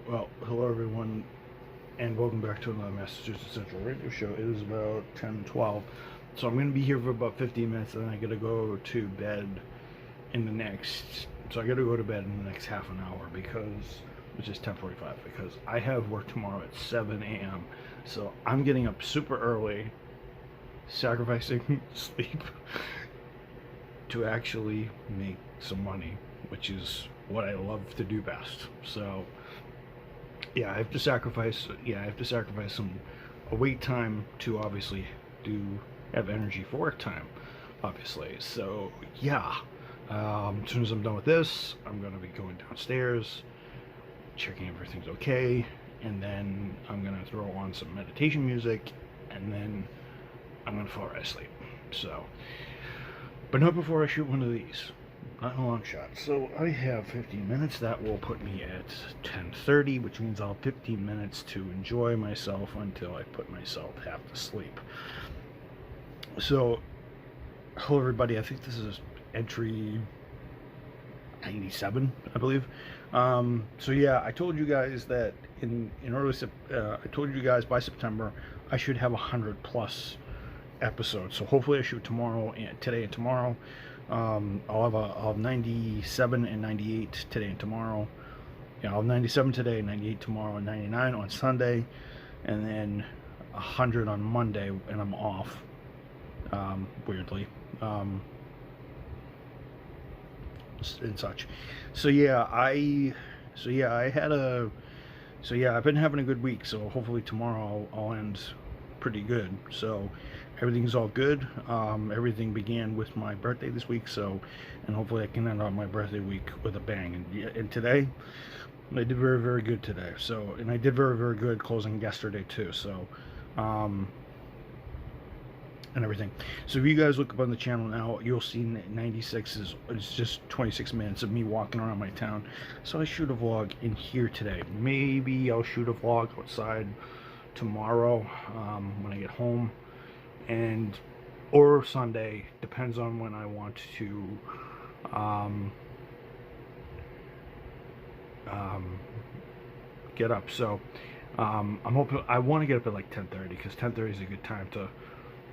Well, hello everyone, and welcome back to another Massachusetts Central Radio Show. It is about 10:12, so I'm going to be here for about 15 minutes, and then I got to go to bed in the next. So I got to go to bed in the next half an hour which is 10:45, because I have work tomorrow at 7 a.m. So I'm getting up super early, sacrificing sleep to actually make some money, which is what I love to do best. So yeah, I have to sacrifice. Yeah, I have to sacrifice some awake time to obviously do have energy for work time, obviously. So yeah, as soon as I'm done with this, I'm gonna be going downstairs, checking everything's okay, and then I'm gonna throw on some meditation music, and then I'm gonna fall right asleep. So, but not before I shoot one of these. Not in a long shot. So I have 15 minutes. That will put me at 10:30, which means I'll have 15 minutes to enjoy myself until I put myself half to sleep. So, hello everybody. I think this is entry 97, I believe. So yeah, I told you guys that I told you guys by September I should have 100 plus episodes. So hopefully I shoot today and tomorrow. I'll have 97 and 98 today and tomorrow. Yeah, I'll have 97 today, 98 tomorrow, and 99 on Sunday, and then 100 on Monday, and I'm off. Weirdly, and such. So yeah, I've been having a good week. So hopefully tomorrow I'll end pretty good. So everything's all good. Everything began with my birthday this week, and hopefully I can end on my birthday week with a bang. And today, I did very, very good today. So, and I did very, very good closing yesterday too. So, and everything. So if you guys look up on the channel now, you'll see 96 is just 26 minutes of me walking around my town. So I shoot a vlog in here today. Maybe I'll shoot a vlog outside tomorrow when I get home, or Sunday, depends on when I want to get up. So I'm hoping I want to get up at like 10:30, because 10:30 is a good time to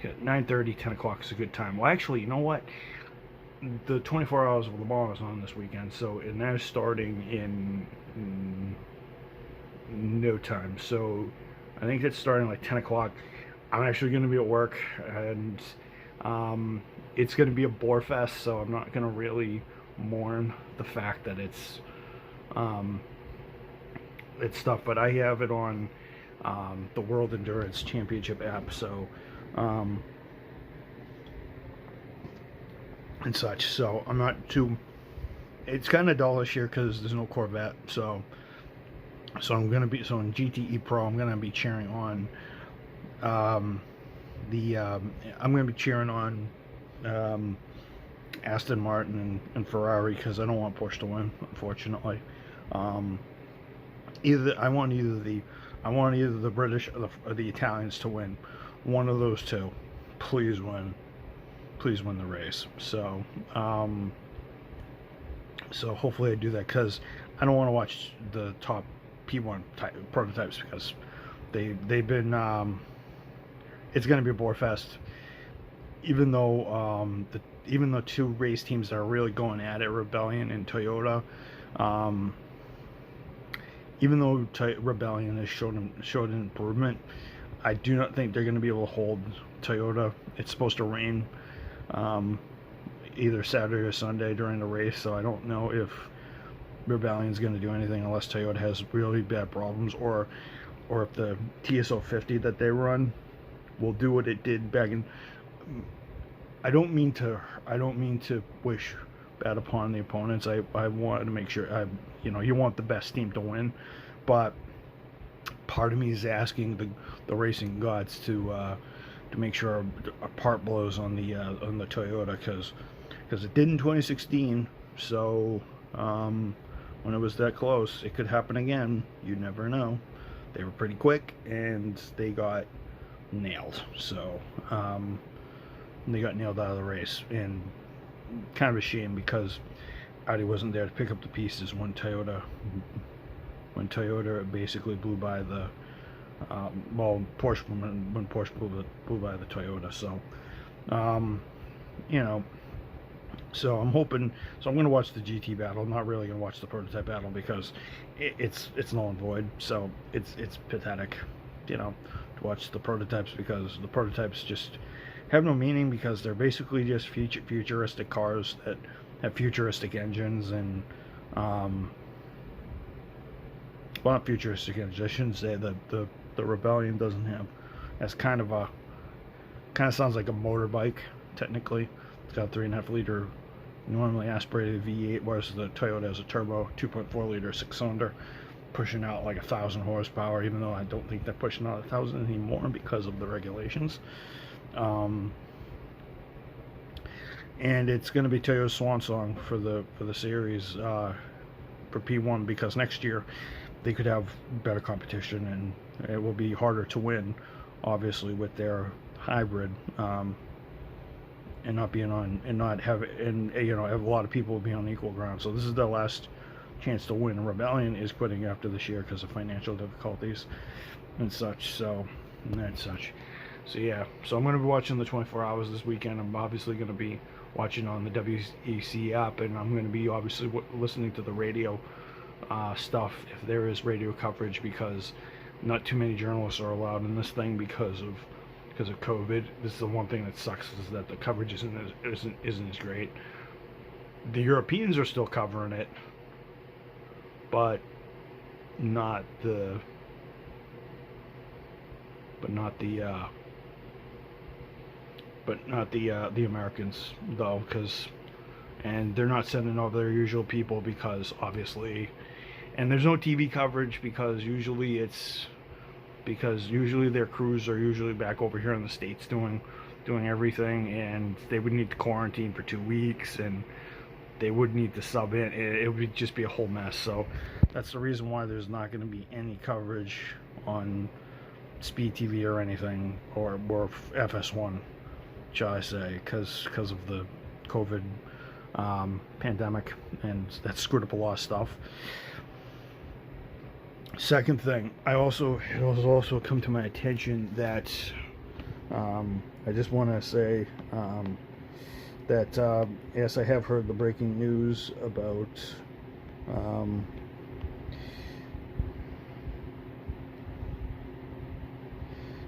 get 9:30, 10 o'clock is a good time. Well, actually, you know what? The 24 hours of Le Mans is on this weekend, so and that's starting in no time. So I think it's starting like 10 o'clock. I'm actually going to be at work, and it's going to be a bore fest, so I'm not going to really mourn the fact that it's stuff. But I have it on the World Endurance Championship app, so and such. So I'm not too. It's kind of dull this year because there's no Corvette, so I'm gonna be in GTE Pro. I'm gonna be cheering on I'm gonna be cheering on Aston Martin and Ferrari, because I don't want Porsche to win, unfortunately. I want either the British or the Italians to win. One of those two, please win the race. So so hopefully I do that, because I don't want to watch the top P1 prototypes, because they've been it's going to be a bore fest. Even though two race teams that are really going at it, Rebellion and Toyota, even though Rebellion has showed an improvement, I do not think they're going to be able to hold Toyota. It's supposed to rain either Saturday or Sunday during the race, so I don't know if Rebellion's going to do anything unless Toyota has really bad problems, or if the TSO 50 that they run will do what it did back in. I don't mean to wish bad upon the opponents. I wanted to make sure you want the best team to win, but part of me is asking the racing gods to make sure a part blows on the Toyota, because it did in 2016. So when it was that close, it could happen again. You never know. They were pretty quick, and they got nailed. So they got nailed out of the race, and kind of a shame, because Audi wasn't there to pick up the pieces when Toyota when Toyota basically blew by the Porsche when Porsche blew by the Toyota. So you know, so I'm hoping. So I'm going to watch the GT battle. I'm not really going to watch the prototype battle because it's null and void. So it's pathetic, to watch the prototypes, because the prototypes just have no meaning, because they're basically just futuristic cars that have futuristic engines and well, not futuristic engines. I shouldn't say the Rebellion doesn't have. That's kind of sounds like a motorbike technically. It's got a 3.5 liter normally aspirated V8, whereas the Toyota has a turbo 2.4 liter 6-cylinder, pushing out like 1,000 horsepower, even though I don't think they're pushing out 1,000 anymore because of the regulations. And it's going to be Toyota's swan song for the series, for P1, because next year they could have better competition and it will be harder to win, obviously, with their hybrid, and not being on, and not have, and have a lot of people be on equal ground. So this is their last chance to win. Rebellion is quitting after this year because of financial difficulties and such. So yeah. So I'm going to be watching the 24 hours this weekend. I'm obviously going to be watching on the WEC app, and I'm going to be obviously listening to the radio stuff if there is radio coverage, because not too many journalists are allowed in this thing because of COVID. This is the one thing that sucks, is that the coverage isn't as great. The Europeans are still covering it, but not the Americans, though, and they're not sending over their usual people, because obviously, and there's no TV coverage because usually their crews are usually back over here in the States doing everything, and they would need to quarantine for 2 weeks, and they would need to sub in. It would just be a whole mess. So that's the reason why there's not going to be any coverage on Speed TV or anything, or FS1, shall I say, because of the COVID pandemic, and that screwed up a lot of stuff. Second thing, it has also come to my attention that I just want to say that yes, I have heard the breaking news about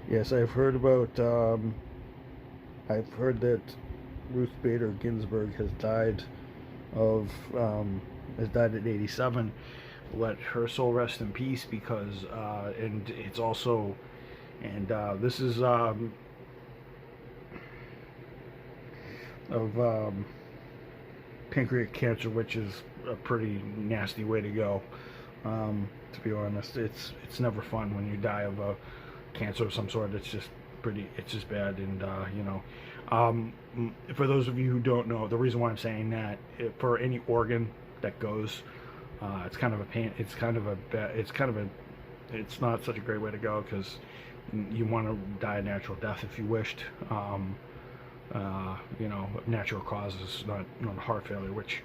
yes, I've heard that Ruth Bader Ginsburg has died at 87. Let her soul rest in peace, because and it's also, and this is of pancreatic cancer, which is a pretty nasty way to go. To be honest, it's never fun when you die of a cancer of some sort. It's just bad. And for those of you who don't know, the reason why I'm saying that, for any organ that goes, it's kind of a pain. It's not such a great way to go, because you want to die a natural death if you wished. Natural causes, not heart failure, which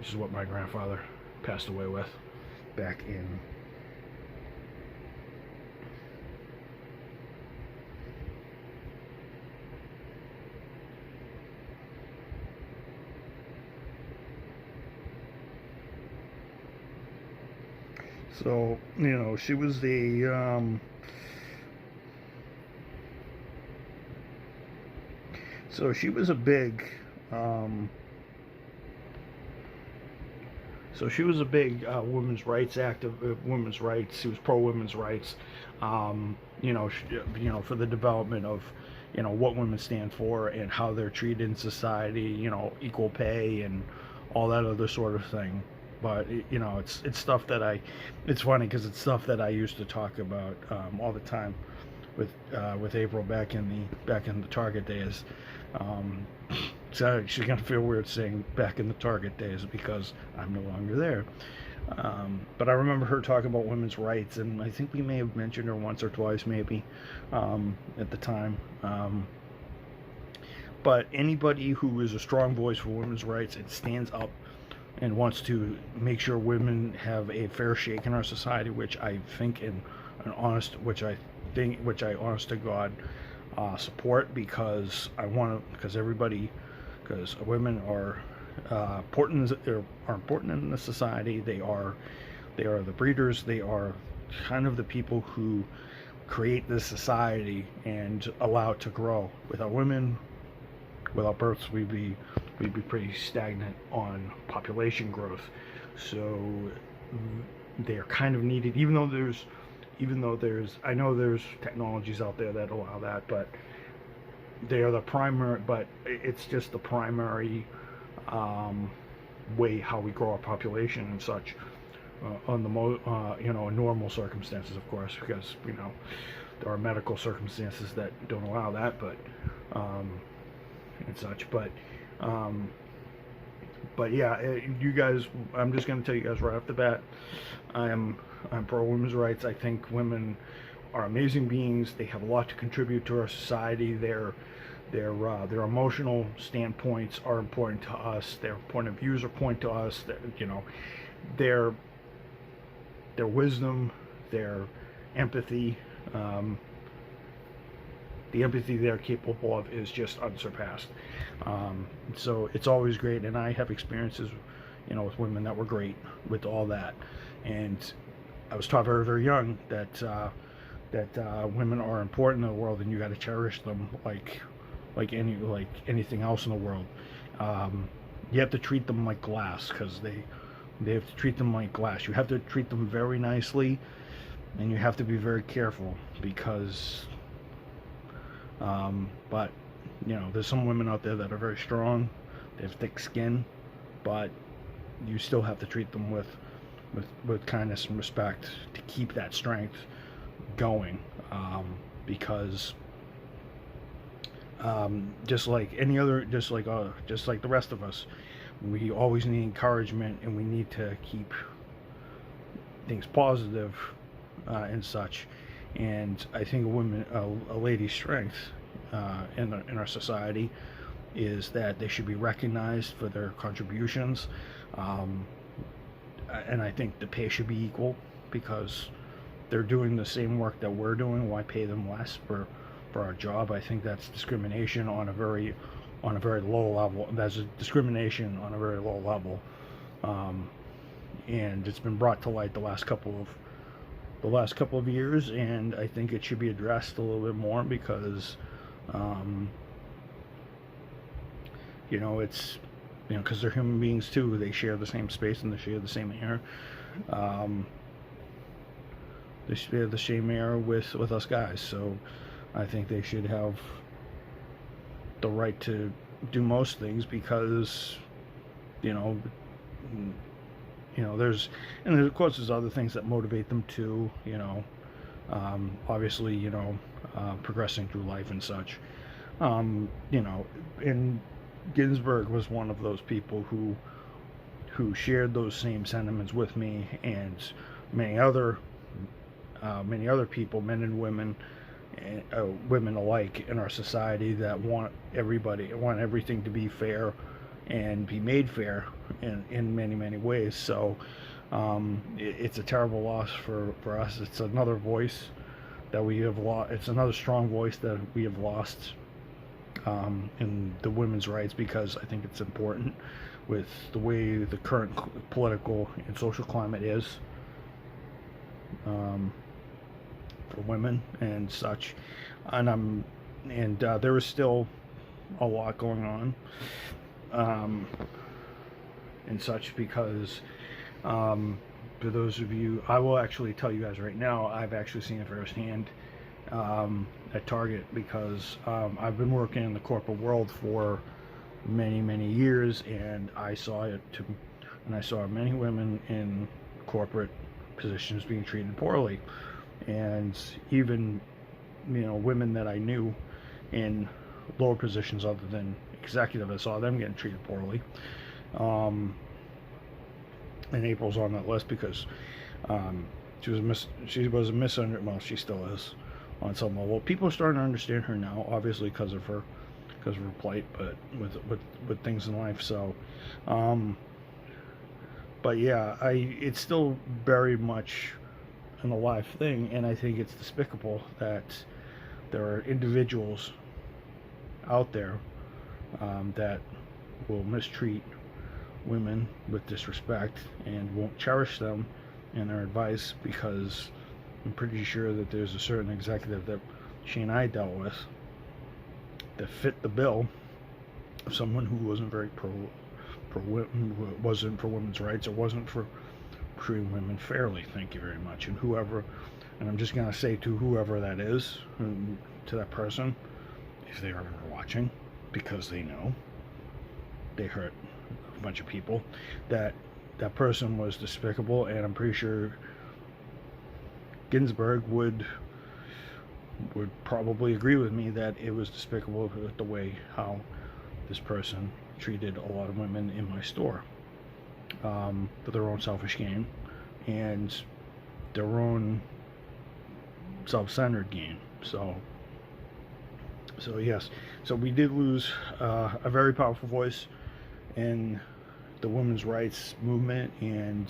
is what my grandfather passed away with back in so she was the so she was a big women's rights women's rights. She was pro women's rights, for the development of what women stand for and how they're treated in society, equal pay and all that other sort of thing. But it's stuff that it's funny, because it's stuff that I used to talk about all the time with April back in the Target days. It's actually gonna feel weird saying back in the Target days, because I'm no longer there. But I remember her talking about women's rights, and I think we may have mentioned her once or twice, maybe, at the time. But anybody who is a strong voice for women's rights and stands up and wants to make sure women have a fair shake in our society, which I think which I honest to God support, because because women are important in the society. They are the breeders. They are kind of the people who create this society and allow it to grow. Without women, without births, we'd be pretty stagnant on population growth. So they're kind of needed, even though there's I know there's technologies out there that allow that, but they are the primary. But it's just the primary way how we grow our population and such. On the in normal circumstances, of course, because there are medical circumstances that don't allow that, but and such. But yeah, you guys, I'm just going to tell you guys right off the bat, I'm pro women's rights. I think women are amazing beings. They have a lot to contribute to our society. Their emotional standpoints are important to us. Their point of views are important to us. Their wisdom, their empathy, the empathy they're capable of is just unsurpassed. So it's always great, and I have experiences, with women that were great with all that. And I was taught very, very young that women are important in the world, and you got to cherish them like anything else in the world. You have to treat them like glass, because they have to treat them like glass. You have to treat them very nicely, and you have to be very careful, because but there's some women out there that are very strong. They have thick skin, but you still have to treat them with kindness and respect to keep that strength going, because just like the rest of us, we always need encouragement, and we need to keep things positive and such. And I think a lady's strength in our society is that they should be recognized for their contributions, and I think the pay should be equal, because they're doing the same work that we're doing. Why pay them less for our job? I think that's discrimination on a very low level. That's a discrimination on a very low level, and it's been brought to light the last couple of years, and I think it should be addressed a little bit more, because it's because they're human beings too. They share the same space, and they share the same air. They share the same air with us guys, so I think they should have the right to do most things, because there's of course there's other things that motivate them too, obviously, progressing through life and such. And Ginsburg was one of those people who shared those same sentiments with me, and many other people, men and women, women alike in our society, that want everything to be fair and be made fair in many, many ways. So it's a terrible loss for us. It's another voice that we have lost. It's another strong voice that we have lost in the women's rights, because I think it's important with the way the current political and social climate is for women and such. And there is still a lot going on and such, because for those of you, I will actually tell you guys right now, I've actually seen it firsthand at Target, because I've been working in the corporate world for many, many years, and I saw it too, and I saw many women in corporate positions being treated poorly, and even women that I knew in lower positions other than executive, I saw them getting treated poorly. And April's on that list because she was a misunderstood. Well, she still is on some level. People are starting to understand her now, obviously because of her plight, but with things in life. So But yeah, it's still very much an alive thing, and I think it's despicable that there are individuals out there that will mistreat women with disrespect and won't cherish them and their advice, because I'm pretty sure that there's a certain executive that she and I dealt with that fit the bill of someone who wasn't very wasn't for women's rights, or wasn't for treating women fairly. Thank you very much. And whoever, and I'm just gonna say to whoever that is, to that person, if they are ever watching, because they know they hurt a bunch of people, that that person was despicable, and I'm pretty sure Ginsburg would probably agree with me that it was despicable with the way how this person treated a lot of women in my store, for their own selfish gain and their own self-centered gain. So yes, so we did lose a very powerful voice in the women's rights movement and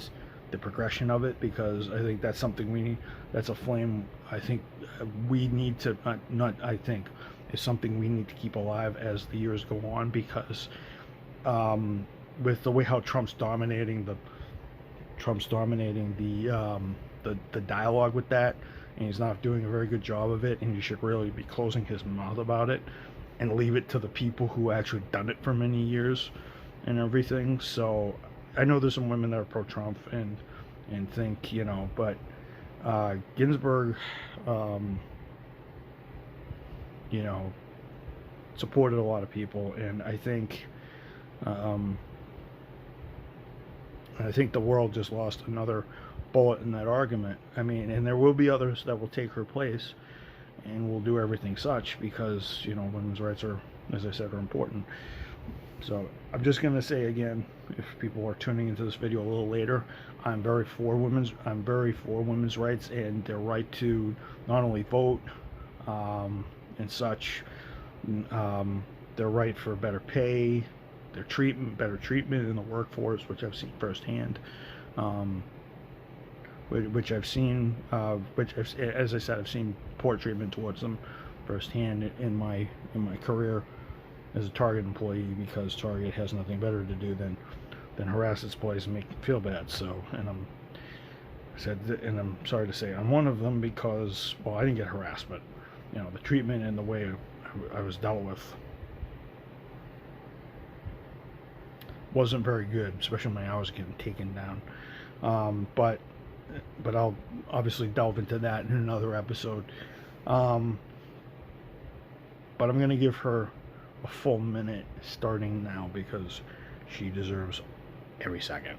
the progression of it, because I think that's something we need. That's a flame I think we need to not I think is something we need to keep alive as the years go on, because with the way how Trump's dominating the dialogue with that, and he's not doing a very good job of it, and he should really be closing his mouth about it and leave it to the people who actually done it for many years and everything. So I know there's some women that are pro-Trump and think, you know, but Ginsburg, you know, supported a lot of people, and I think the world just lost another bullet in that argument. I mean, and there will be others that will take her place and will do everything such, because, you know, women's rights are, as I said, are important. So I'm just going to say again, if people are tuning into this video a little later, I'm very for women's rights and their right to not only vote and such, their right for better pay, their better treatment in the workforce, which I've seen firsthand, which I've seen, as I said, I've seen poor treatment towards them firsthand in my career as a Target employee, because Target has nothing better to do than harass its employees and make them feel bad. So, and I'm sorry to say I'm one of them, because, well, I didn't get harassed, but, you know, the treatment and the way I was dealt with wasn't very good, especially when I was getting taken down. But I'll obviously delve into that in another episode. But I'm going to give her a full minute starting now, because she deserves every second.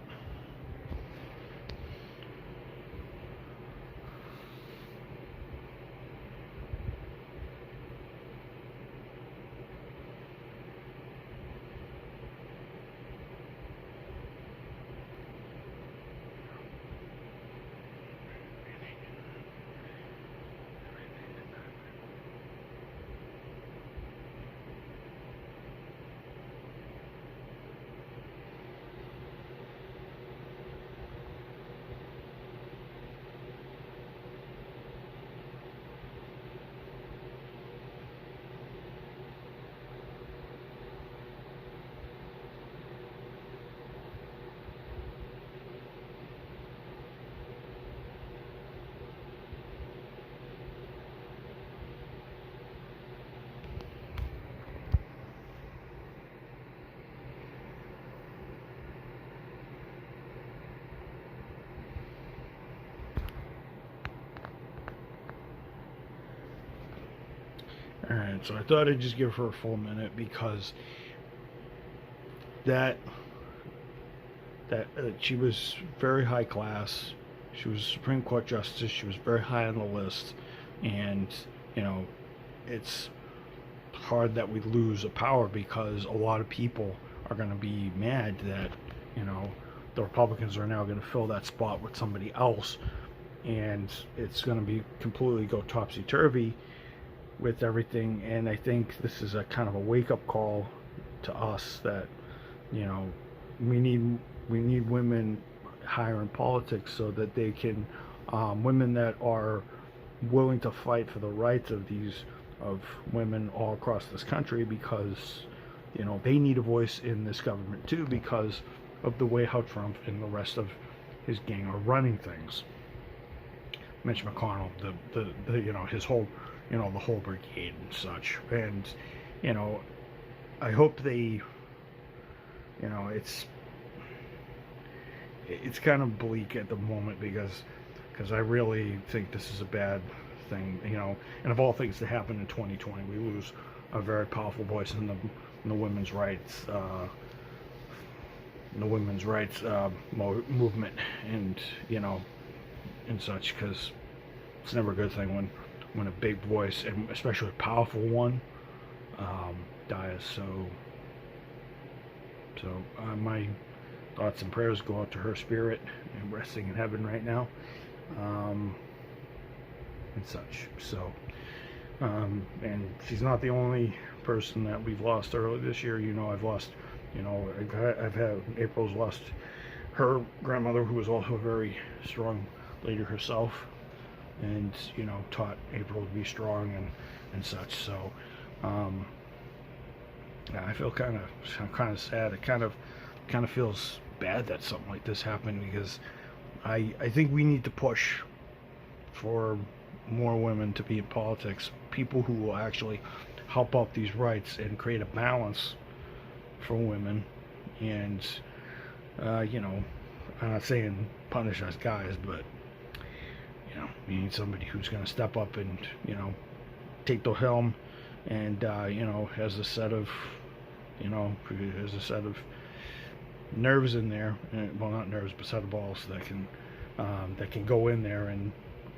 Alright, so I thought I'd just give her a full minute, because that she was very high class. She was Supreme Court Justice. She was very high on the list, and, you know, it's hard that we lose a power, because a lot of people are going to be mad that, you know, the Republicans are now going to fill that spot with somebody else, and it's going to be completely go topsy-turvy with everything. And I think this is a kind of a wake-up call to us that, you know, we need women higher in politics so that they can, women that are willing to fight for the rights of women all across this country, because they need a voice in this government too, because of the way how Trump and the rest of his gang are running things. Mitch McConnell, his whole, the whole brigade and such. And I hope they, it's kind of bleak at the moment, because I really think this is a bad thing, and of all things to happen in 2020, we lose a very powerful voice in the women's rights, movement, and and such, because it's never a good thing when a big voice, and especially a powerful one, dies. So my thoughts and prayers go out to her spirit, and resting in heaven right now, and such. So and she's not the only person that we've lost early this year. I've lost, April's lost her grandmother, who was also a very strong lady herself, and taught April to be strong and such. So yeah, I feel kind of sad. It kind of feels bad that something like this happened, because I think we need to push for more women to be in politics, people who will actually help out these rights and create a balance for women. And I'm not saying punish us guys, but we need somebody who's going to step up and take the helm, and has a set of nerves in there, well, not nerves, but set of balls that can go in there and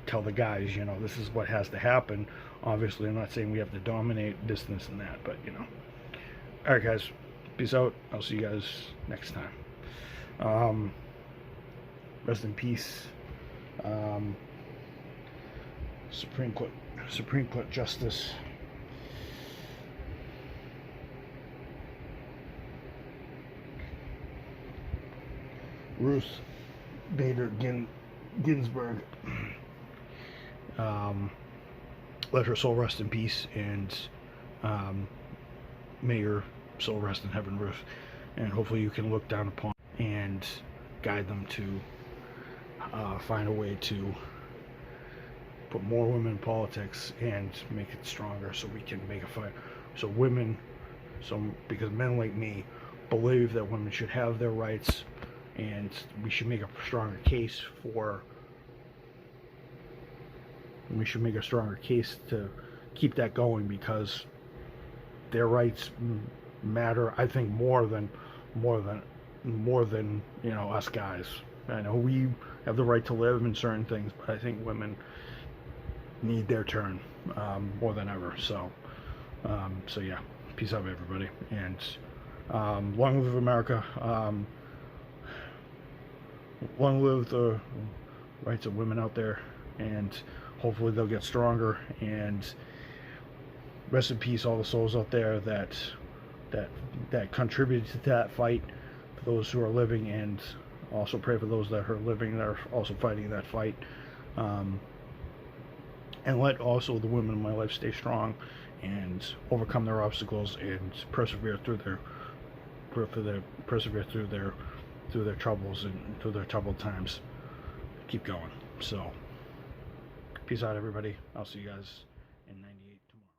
tell the guys, this is what has to happen. Obviously, I'm not saying we have to dominate this and that, but all right, guys, peace out. I'll see you guys next time. Rest in peace, Supreme Court Justice Ruth Bader Ginsburg. Let her soul rest in peace, and may your soul rest in heaven, Ruth. And hopefully you can look down upon and guide them to find a way to put more women in politics and make it stronger, so we can make a fight. Because men like me believe that women should have their rights, and we should make a stronger case to keep that going, because their rights matter, I think, more than us guys. I know we have the right to live in certain things, but I think women need their turn more than ever. So yeah, peace out, everybody, and long live America. Long live the rights of women out there, and hopefully they'll get stronger. And rest in peace all the souls out there that contributed to that fight, for those who are living, and also pray for those that are living that are also fighting that fight. And let also the women in my life stay strong and overcome their obstacles and persevere through their troubles and through their troubled times. Keep going. So peace out, everybody. I'll see you guys in 98 tomorrow.